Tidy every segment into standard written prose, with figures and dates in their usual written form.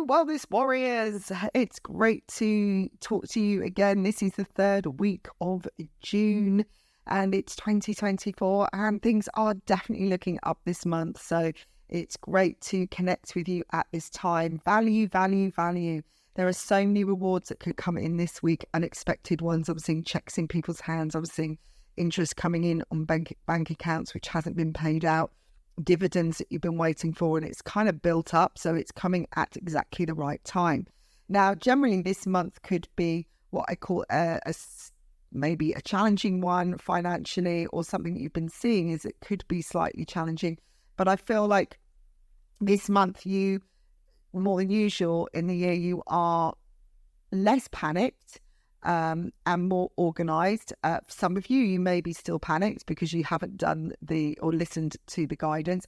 Hello, Wellness Warriors. It's great to talk to you again. This is the third week of June and it's 2024 and things are definitely looking up this month. So it's great to connect with you at this time. Value, value, value. There are so many rewards that could come in this week, unexpected ones. I'm seeing checks in people's hands. I'm seeing interest coming in on bank accounts which hasn't been paid out. Dividends that you've been waiting for, and it's kind of built up, so it's coming at exactly the right time. Now, generally this month could be what I call maybe a challenging one financially, or something that you've been seeing is it could be slightly challenging, but I feel like this month, you more than usual in the year, you are less panicked and more organized. Some of you may be still panicked because you haven't done or listened to the guidance.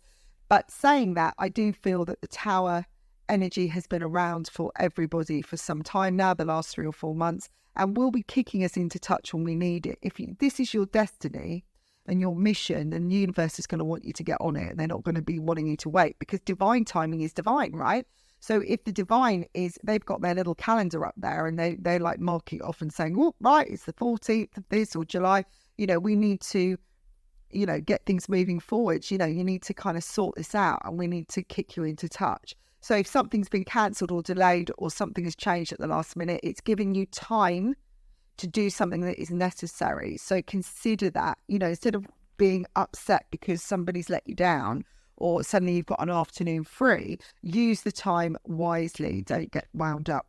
But saying that, I do feel that the tower energy has been around for everybody for some time now, the last 3 or 4 months, and will be kicking us into touch when we need it. This is your destiny and your mission, and the universe is going to want you to get on it, and they're not going to be wanting you to wait, because divine timing is divine, right? So if the divine is, they've got their little calendar up there and they like marking it off and saying, oh, right, it's the 14th of this or July, we need to, get things moving forward. You need to kind of sort this out, and we need to kick you into touch. So if something's been cancelled or delayed, or something has changed at the last minute, it's giving you time to do something that is necessary. So consider that, instead of being upset because somebody's let you down, or suddenly you've got an afternoon free, use the time wisely. Don't get wound up.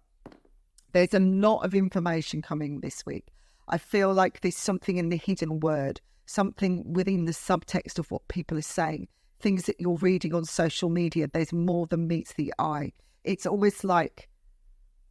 There's a lot of information coming this week. I feel like there's something in the hidden word, something within the subtext of what people are saying, things that you're reading on social media. There's more than meets the eye. It's almost like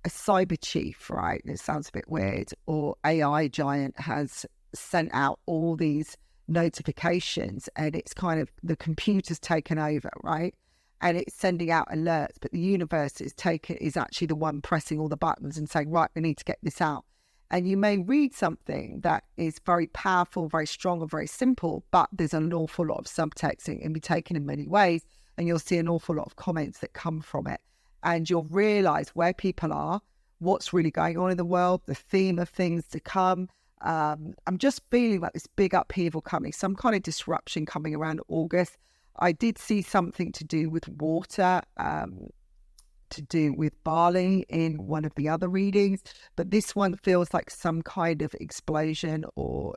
a cyber chief, right? It sounds a bit weird. Or AI giant has sent out all these notifications, and it's kind of the computer's taken over, right? And it's sending out alerts, but the universe is actually the one pressing all the buttons and saying, right, we need to get this out. And you may read something that is very powerful, very strong, and very simple, but there's an awful lot of subtext. It can be taken in many ways, and you'll see an awful lot of comments that come from it, and you'll realize where people are, what's really going on in the world, the theme of things to come. I'm just feeling like this big upheaval coming, some kind of disruption coming around August. I did see something to do with water, to do with barley in one of the other readings, but this one feels like some kind of explosion, or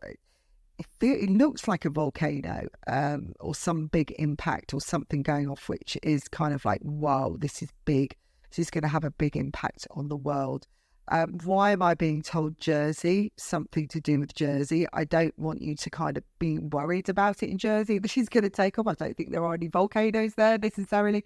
it looks like a volcano, or some big impact or something going off, which is kind of like, wow, this is big. This is going to have a big impact on the world. Why am I being told Jersey? Something to do with Jersey. I don't want you to kind of be worried about it in Jersey. This is going to take off. I don't think there are any volcanoes there necessarily.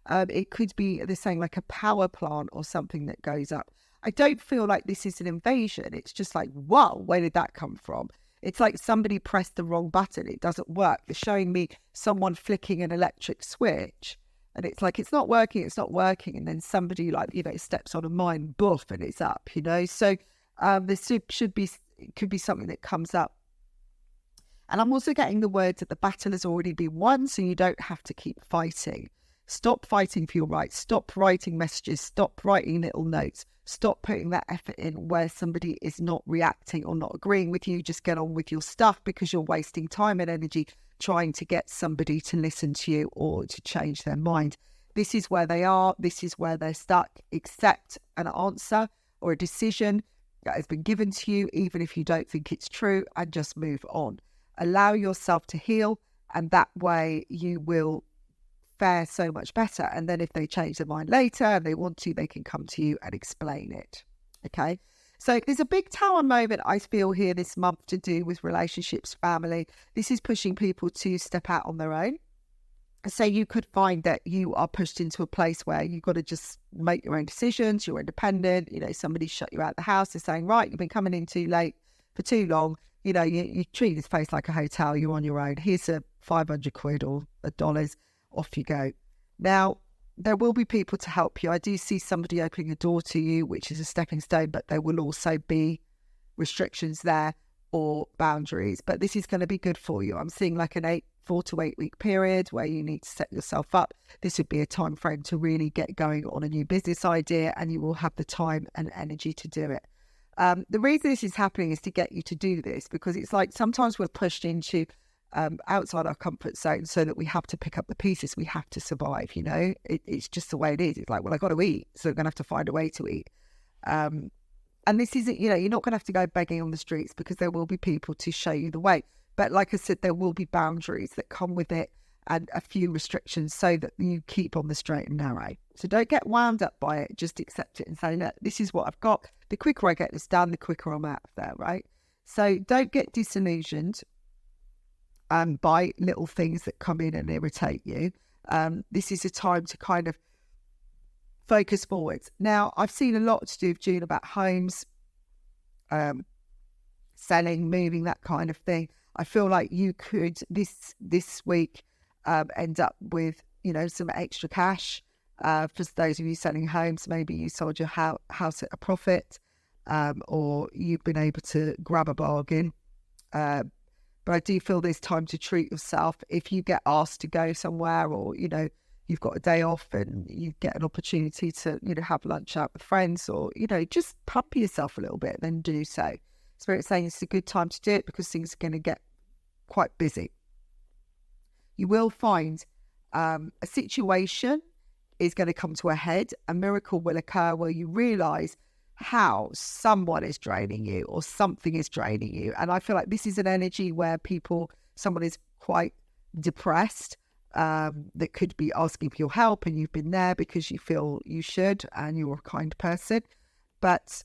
It could be, they're saying, like a power plant or something that goes up. I don't feel like this is an invasion. It's just like, wow, where did that come from? It's like somebody pressed the wrong button. It doesn't work. They're showing me someone flicking an electric switch. And it's like, it's not working. And then somebody steps on a mine, boof, and it's up, So this could be something that comes up. And I'm also getting the word that the battle has already been won, so you don't have to keep fighting. Stop fighting for your rights. Stop writing messages. Stop writing little notes. Stop putting that effort in where somebody is not reacting or not agreeing with you. Just get on with your stuff, because you're wasting time and energy trying to get somebody to listen to you or to change their mind. This is where they are. This is where they're stuck. Accept an answer or a decision that has been given to you, even if you don't think it's true, and just move on. Allow yourself to heal, and that way you will fare so much better. And then if they change their mind later and they want to, they can come to you and explain it. Okay. So there's a big tower moment I feel here this month to do with relationships, family. This is pushing people to step out on their own. So you could find that you are pushed into a place where you've got to just make your own decisions. You're independent. Somebody shut you out of the house. They're saying, right, you've been coming in too late for too long. You treat this place like a hotel. You're on your own. Here's a 500 quid or $1. Off you go. Now, there will be people to help you. I do see somebody opening a door to you, which is a stepping stone, but there will also be restrictions there. or boundaries, but this is going to be good for you. I'm seeing like an 4 to 8 week period where you need to set yourself up. This would be a time frame to really get going on a new business idea, and you will have the time and energy to do it. The reason this is happening is to get you to do this, because it's like sometimes we're pushed into outside our comfort zone so that we have to pick up the pieces. We have to survive, it's just the way it is. It's like, well, I got to eat, so I'm going to have to find a way to eat. And this isn't, you're not going to have to go begging on the streets, because there will be people to show you the way. But like I said, there will be boundaries that come with it and a few restrictions so that you keep on the straight and narrow. So don't get wound up by it. Just accept it and say, look, this is what I've got. The quicker I get this done, the quicker I'm out of there, right? So don't get disillusioned by little things that come in and irritate you. This is a time to kind of focus forwards. Now, I've seen a lot to do with June about homes, selling, moving, that kind of thing. I feel like you could this week end up with some extra cash. For those of you selling homes, maybe you sold your house at a profit, or you've been able to grab a bargain. But I do feel there's time to treat yourself. If you get asked to go somewhere, or you've got a day off and you get an opportunity to have lunch out with friends, or just pamper yourself a little bit, then do so. Spirit's saying it's a good time to do it because things are going to get quite busy. You will find a situation is going to come to a head. A miracle will occur where you realise how someone is draining you or something is draining you. And I feel like this is an energy where someone is quite depressed, that could be asking for your help, and you've been there because you feel you should and you're a kind person. But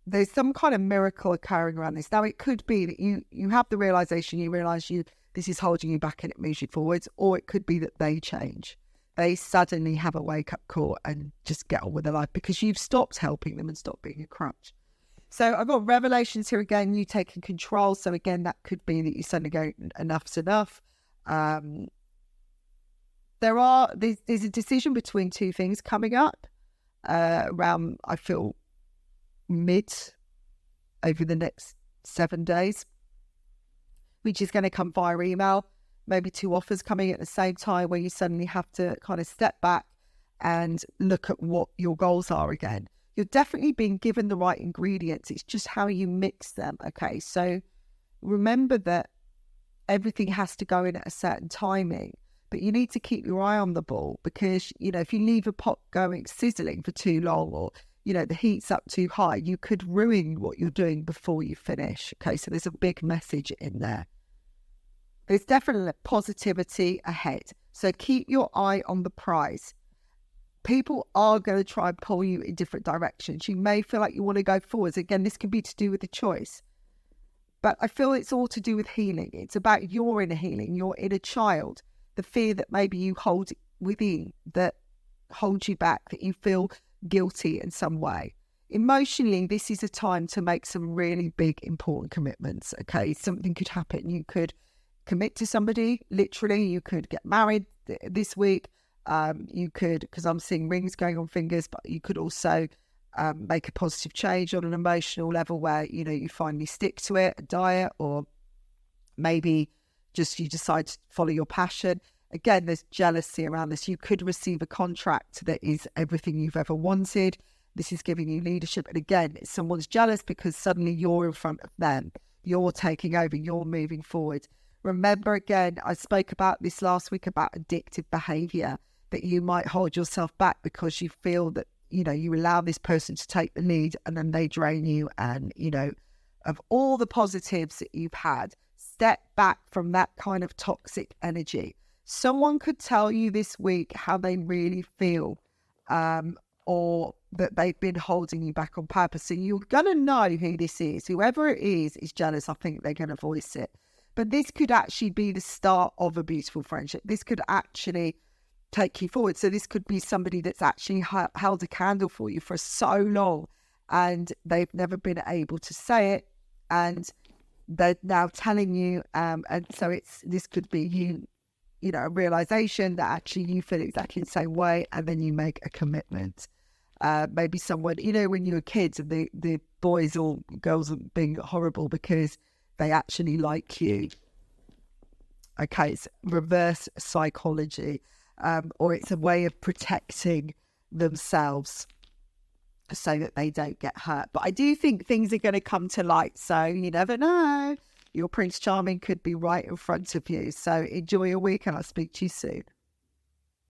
there's some kind of miracle occurring around this. Now, it could be that you have the realisation, you realise this is holding you back and it moves you forwards, or it could be that they change. They suddenly have a wake-up call and just get on with their life because you've stopped helping them and stopped being a crutch. So I've got revelations here again, you taking control. So again, that could be that you suddenly go, enough's enough. There's a decision between two things coming up around, I feel, mid over the next 7 days, which is going to come via email. Maybe 2 offers coming at the same time, where you suddenly have to kind of step back and look at what your goals are again. You're definitely being given the right ingredients. It's just how you mix them. Okay, so remember that everything has to go in at a certain timing, but you need to keep your eye on the ball, because if you leave a pot going sizzling for too long, or the heat's up too high, you could ruin what you're doing before you finish. Okay, so there's a big message in there. There's definitely positivity ahead. So keep your eye on the prize. People are going to try and pull you in different directions. You may feel like you want to go forwards. Again, this can be to do with the choice. But I feel it's all to do with healing. It's about your inner healing, your inner child, the fear that maybe you hold within that holds you back, that you feel guilty in some way. Emotionally, this is a time to make some really big, important commitments. Okay, something could happen. You could commit to somebody, literally. You could get married this week. You could, because I'm seeing rings going on fingers, but you could also make a positive change on an emotional level where, you finally stick to it, a diet, or maybe just you decide to follow your passion. Again, there's jealousy around this. You could receive a contract that is everything you've ever wanted. This is giving you leadership. And again, someone's jealous because suddenly you're in front of them. You're taking over. You're moving forward. Remember, again, I spoke about this last week about addictive behaviour, that you might hold yourself back because you feel that, you allow this person to take the lead and then they drain you. And, of all the positives that you've had, step back from that kind of toxic energy. Someone could tell you this week how they really feel, or that they've been holding you back on purpose. So you're going to know who this is. Whoever it is jealous. I think they're going to voice it. But this could actually be the start of a beautiful friendship. This could actually take you forward. So this could be somebody that's actually held a candle for you for so long, and they've never been able to say it, and they're now telling you. And so this could be a realization that actually you feel exactly the same way, and then you make a commitment. maybe someone, you know, when you were kids and the boys or girls are being horrible because they actually like you. Okay, it's reverse psychology, or it's a way of protecting themselves so that they don't get hurt. But I do think things are going to come to light, so you never know. Your Prince Charming could be right in front of you. So enjoy your week and I'll speak to you soon.